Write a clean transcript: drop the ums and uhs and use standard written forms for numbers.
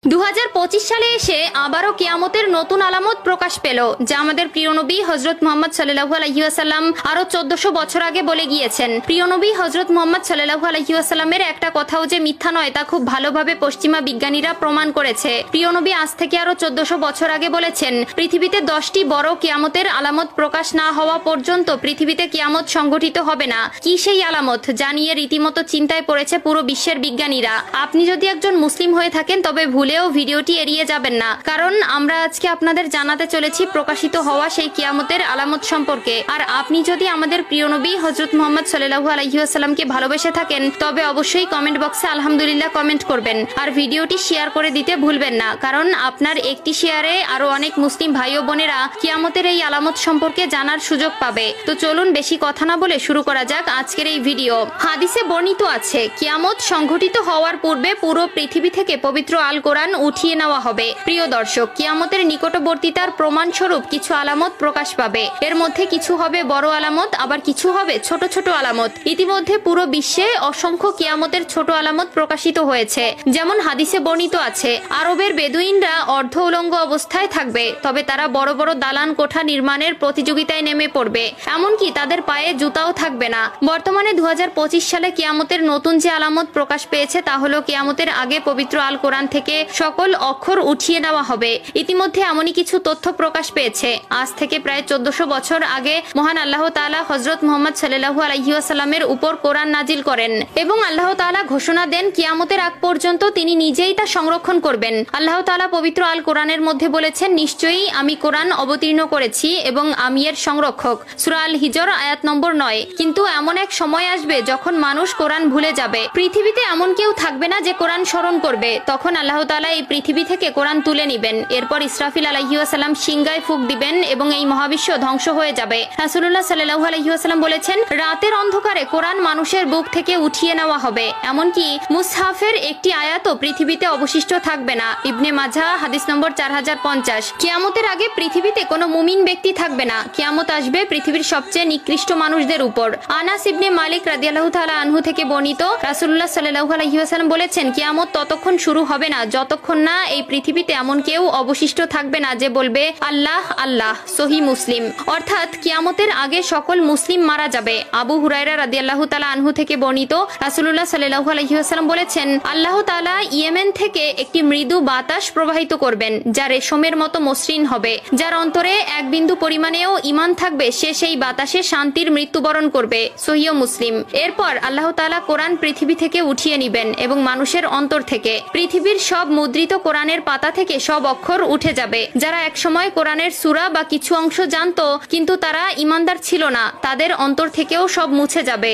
2025 সালে এসে আবারও কিয়ামতের নতুন আলামত প্রকাশ পেল, যা আমাদের প্রিয় নবী হযরত মুহাম্মদ সাল্লাল্লাহু আলাইহি ওয়াসাল্লাম আরো 1400 বছর আগে বলে গিয়েছেন। প্রিয় নবী হযরত মুহাম্মদ সাল্লাল্লাহু আলাইহি ওয়াসাল্লামের একটা কথাও যে মিথ্যা নয় তা খুব ভালোভাবে পশ্চিমা বিজ্ঞানীরা প্রমাণ করেছে। প্রিয় নবী আজ থেকে আরো 1400 বছর আগে বলেছেন, পৃথিবীতে 10টি বড় কিয়ামতের আলামত প্রকাশ না হওয়া পর্যন্ত পৃথিবীতে কিয়ামত সংঘটিত হবে না। কি সেই আলামত যা নিয়ে রীতিমতো চিন্তায় পড়েছে পুরো বিশ্বের বিজ্ঞানীরা? আপনি যদি একজন মুসলিম হয়ে থাকেন তবে ভুলেও ভিডিওটি এড়িয়ে যাবেন না, কারণ আমরা আজকে আপনাদের জানাতে চলেছি প্রকাশিত হওয়া সেই কিয়ামতের আলামত সম্পর্কে। আর আপনি যদি আমাদের প্রিয় নবী হযরত মুহাম্মদ সাল্লাল্লাহু আলাইহি ওয়াসাল্লামকে ভালোবেসে থাকেন তবে অবশ্যই কমেন্ট বক্সে আলহামদুলিল্লাহ কমেন্ট করবেন আর ভিডিওটি শেয়ার করে দিতে ভুলবেন না, কারণ আপনার একটি শেয়ারে আরো অনেক মুসলিম ভাই ও বোনেরা কিয়ামতের এই আলামত সম্পর্কে জানার সুযোগ পাবে। তো চলুন বেশি কথা না বলে শুরু করা যাক আজকের এই ভিডিও। হাদিসে বর্ণিত আছে, কিয়ামত সংঘটিত হওয়ার পূর্বে পুরো পৃথিবী থেকে পবিত্র আল কোরআন উঠিয়ে নেওয়া হবে। প্রিয় দর্শক, কিয়ামতের নিকটবর্তীতার প্রমাণস্বরূপ কিছু আলামত প্রকাশ পাবে। এর মধ্যে কিছু হবে বড় আলামত, আবার কিছু হবে ছোট ছোট আলামত। ইতিমধ্যে পুরো বিশ্বে অসংখ্য কিয়ামতের ছোট আলামত প্রকাশিত হয়েছে। যেমন হাদিসে বর্ণিত আছে, আরবের বেদুইনরা অর্ধ উলঙ্গ অবস্থায় থাকবে, তবে তারা বড় বড় দালান কোঠা নির্মাণের প্রতিযোগিতায় নেমে পড়বে, এমনকি তাদের পায়ে জুতাও থাকবে না। বর্তমানে 2025 সালে কিয়ামতের নতুন যে আলামত প্রকাশ পেয়েছে তা হলো কিয়ামতের আগে পবিত্র আল কোরআন থেকে সকল অক্ষর উঠিয়ে নেওয়া হবে। ইতিমধ্যে এমনই কিছু তথ্য প্রকাশ পেয়েছে। আজ থেকে প্রায় 1400 বছর আগে মহান আল্লাহ তাআলা হযরত মুহাম্মদ সাল্লাল্লাহু আলাইহি ওয়াসাল্লামের উপর কোরআন নাজিল করেন এবং আল্লাহ তাআলা ঘোষণা দেন কিয়ামতের আগ পর্যন্ত তিনি নিজেই তা সংরক্ষণ করবেন। আল্লাহ তাআলা পবিত্র আল কোরআনের মধ্যে বলেছেন, নিশ্চয়ই আমি কোরআন অবতীর্ণ করেছি এবং আমি এর সংরক্ষক। সূরা আল হিজর আয়াত নম্বর 9। কিন্তু এমন এক সময় আসবে যখন মানুষ কোরআন ভুলে যাবে। পৃথিবীতে এমন কেউ থাকবে না যে কোরআন স্মরণ করবে। তখন আল্লাহ তাআলা এই পৃথিবী থেকে কোরআন তুলে নিবেন। এরপর ইসরাফিল আলাইহিস সালাম সিংহায় ফুঁক দিবেন এবং এই মহাবিশ্ব ধ্বংস হয়ে যাবে। রাসূলুল্লাহ সাল্লাল্লাহু আলাইহি ওয়াসাল্লাম বলেছেন, রাতের অন্ধকারে কোরআন মানুষের বুক থেকে উঠিয়ে নেওয়া হবে, এমনকি মুসহাফের একটি আয়াতও পৃথিবীতে অবশিষ্ট থাকবে না। ইবনে মাজাহ হাদিস নম্বর 4050। কিয়ামতের আগে পৃথিবীতে কোনো মুমিন ব্যক্তি থাকবে না। কিয়ামত আসবে পৃথিবীর সবচেয়ে নিকৃষ্ট মানুষদের উপর। আনাস ইবনে মালিক রাদিয়াল্লাহু তাআলা আনহু থেকে বর্ণিত, রাসূলুল্লাহ সাল্লাল্লাহু আলাইহি ওয়াসাল্লাম বলেছেন, কিয়ামত ততক্ষণ শুরু হবে না যতক্ষণ না এই পৃথিবীতে এমন কেউ অবশিষ্ট থাকবে না যে বলবে আল্লাহ আল্লাহ। সহিহ মুসলিম। অর্থাৎ কিয়ামতের আগে সকল মুসলিম মারা যাবে। আবু হুরায়রা রাদিয়াল্লাহু তাআলা আনহু থেকে বর্ণিত, রাসূলুল্লাহ সাল্লাল্লাহু আলাইহি ওয়াসাল্লাম বলেছেন, আল্লাহ তাআলা ইয়েমেন থেকে একটি মৃদু বাতাস প্রবাহিত করবেন যা রেশমের মতো মসৃণ হবে। যার অন্তরে এক বিন্দু পরিমাণেও ঈমান থাকবে সে সেই বাতাসে শান্তির মৃত্যুবরণ করবে। সহিহ মুসলিম। এরপর আল্লাহ তাআলা কোরআন পৃথিবী থেকে উঠিয়ে নিবেন এবং মানুষের অন্তর থেকে পৃথিবীর সব মুদ্রিত কোরআনের পাতা থেকে সব অক্ষর উঠে যাবে। যারা একসময় কোরআনের সূরা বা কিছু অংশ জানতো কিন্তু তারা ঈমানদার ছিল না, তাদের অন্তর থেকেও সব মুছে যাবে।